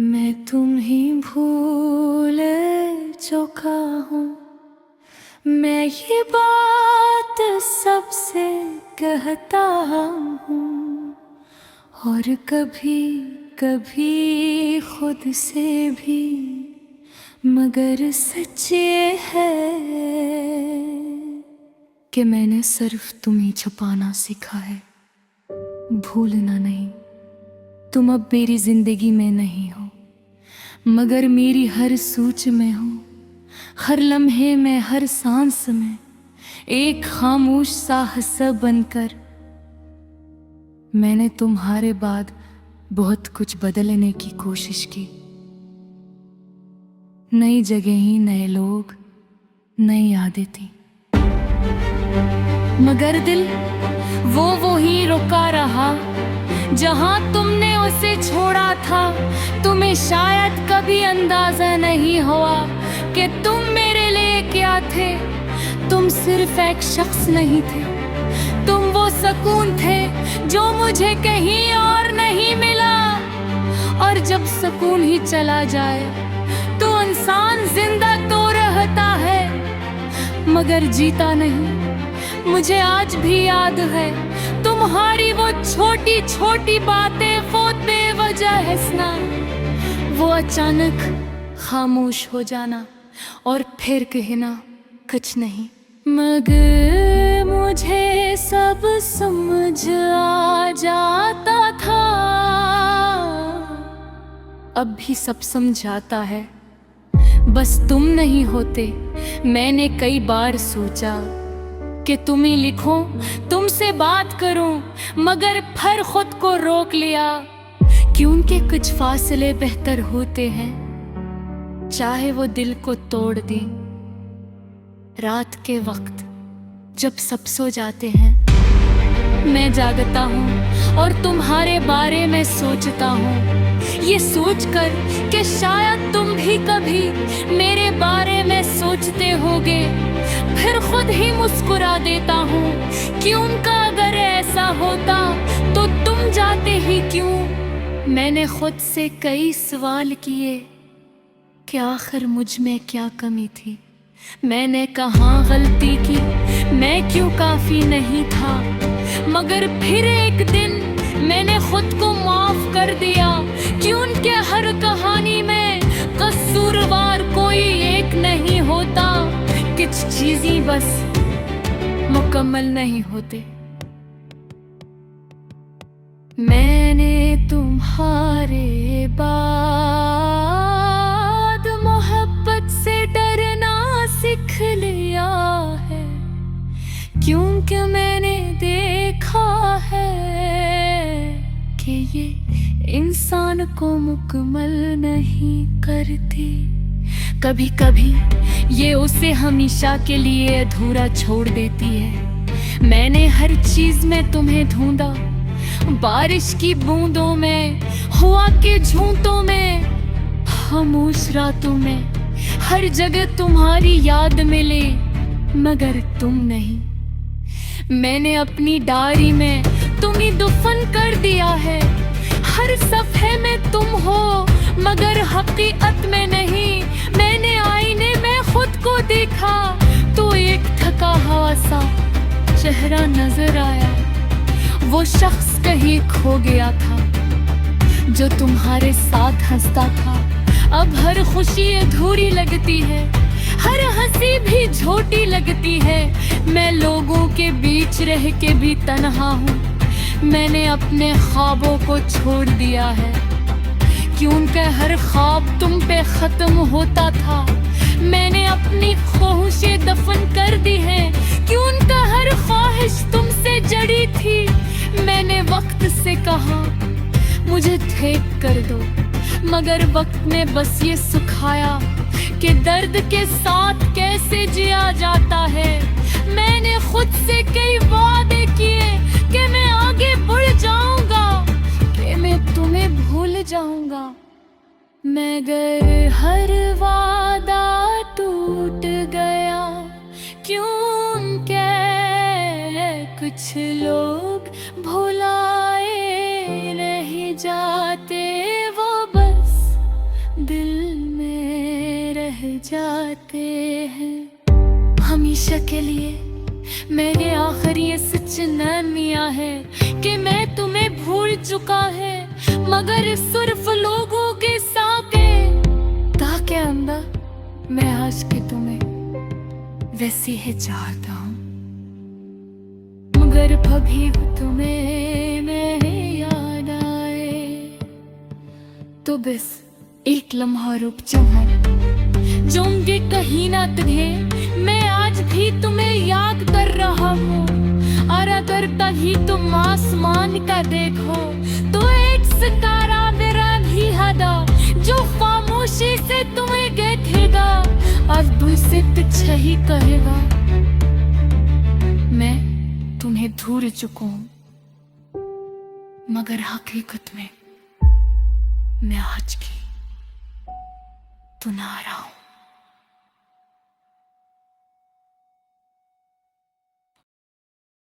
मैं तुम ही भूल चुका हूँ। मैं ये बात सबसे कहता हूँ और कभी कभी खुद से भी, मगर सच ये है कि मैंने सिर्फ तुम्हें छुपाना सीखा है, भूलना नहीं। तुम अब मेरी जिंदगी में नहीं हो, मगर मेरी हर सोच में हो, हर लम्हे में, हर सांस में, एक खामोश सा हिस्सा बनकर। मैंने तुम्हारे बाद बहुत कुछ बदलने की कोशिश की, नई जगहें, नए लोग, नई आदतें, मगर दिल वो ही रुका रहा जहां तुमने उसे छोड़ा था। तुम्हें शायद कभी अंदाजा नहीं हुआ कि तुम मेरे लिए क्या थे। तुम सिर्फ एक शख्स नहीं थे, तुम वो सुकून थे जो मुझे कहीं और नहीं मिला। और जब सुकून ही चला जाए तो इंसान जिंदा तो रहता है मगर जीता नहीं। मुझे आज भी याद है तुम्हारी वो छोटी छोटी बातें, वो बेवजह हंसना, वो अचानक खामोश हो जाना और फिर कहना कुछ नहीं। मगर मुझे सब समझ आ जाता था, अब भी सब समझाता है। बस तुम नहीं होते। मैंने कई बार सोचा कि तुम्हें लिखूं, तुमसे बात करूं, मगर फिर खुद को रोक लिया, क्योंकि कुछ फासले बेहतर होते हैं, चाहे वो दिल को तोड़ दें। रात के वक्त जब सब सो जाते हैं, मैं जागता हूँ और तुम्हारे बारे में सोचता हूँ, ये सोचकर कि शायद तुम भी कभी मेरे बारे में सोचते होगे। फिर खुद ही मुस्कुरा देता हूँ, क्यों का अगर ऐसा होता तो तुम जाते ही क्यों। मैंने खुद से कई सवाल किए कि आखिर मुझ में क्या कमी थी, मैंने कहाँ गलती की, मैं क्यों काफी नहीं था। मगर फिर एक दिन मैंने खुद को माफ कर दिया, क्यों के हर कहानी में कसूरवार कोई एक नहीं होता। कुछ चीजें बस मुकम्मल नहीं होते। मैंने तुम्हारे बाद मोहब्बत से डरना सीख लिया है, क्योंकि मैंने देखा है कि ये इंसान को मुकम्मल नहीं करती। कभी कभी ये उसे हमेशा के लिए अधूरा छोड़ देती है। मैंने हर चीज में तुम्हें ढूंढा, बारिश की बूंदों में, हवा के झूंटों में, खामोश रातों में, हर जगह तुम्हारी याद मिले मगर तुम नहीं। मैंने अपनी डायरी में तुम्हें दफन कर दिया है, हर सफ़े में तुम हो मगर हकीकत में नहीं। मैंने आईने में खुद को देखा तो एक थका हुआ सा चेहरा नजर आया, वो शख्स कहीं खो गया था जो तुम्हारे साथ हंसता था। अब हर खुशी अधूरी लगती है, हर हंसी भी झूठी लगती है। मैं लोगों के बीच रह के भी तन्हा हूँ, मैंने अपने ख्वाबों को छोड़ दिया है, क्योंकि हर ख्वाब तुम पे खत्म होता था। मैंने अपनी ख्वाहिशें दफन कर दी हैं, क्योंकि हर ख्वाहिश तुमसे जड़ी थी। मैंने वक्त से कहा मुझे ठीक कर दो, मगर वक्त ने बस ये सिखाया कि दर्द के साथ कैसे जिया जाता है। मैंने खुद से कई वादे किए कि मैं आगे बढ़ जाऊंगा, कि मैं तुम्हें भूल जाऊंगा, मगर हर वादा टूट गया, क्योंकि कुछ लोग भुलाए नहीं जाते, वो बस जाते हैं। हमेशा के लिए मेरे आखिरी ये सच नैमिया है कि मैं तुम्हें भूल चुका है, मगर सिर्फ लोगों के साके ताकि अंदर मैं आज के तुम्हें वैसी ही चाहता हूँ, मगर कभी तुम्हें मैं याद आए तो बस एक लम्हा रुक जाऊंगी कहीं ना तुम्हें। मैं आज भी तुम्हें याद कर रहा हूँ, और अगर कहीं तुम आसमान का देखो तो एक सितारा मेरा भी हदा जो खामोशी से तुम्हें देखेगा और तुमसे पीछे ही कहेगा मैं तुम्हें भूल चुका हूँ, मगर हकीकत में मैं आज की तो ना रहा हूँ।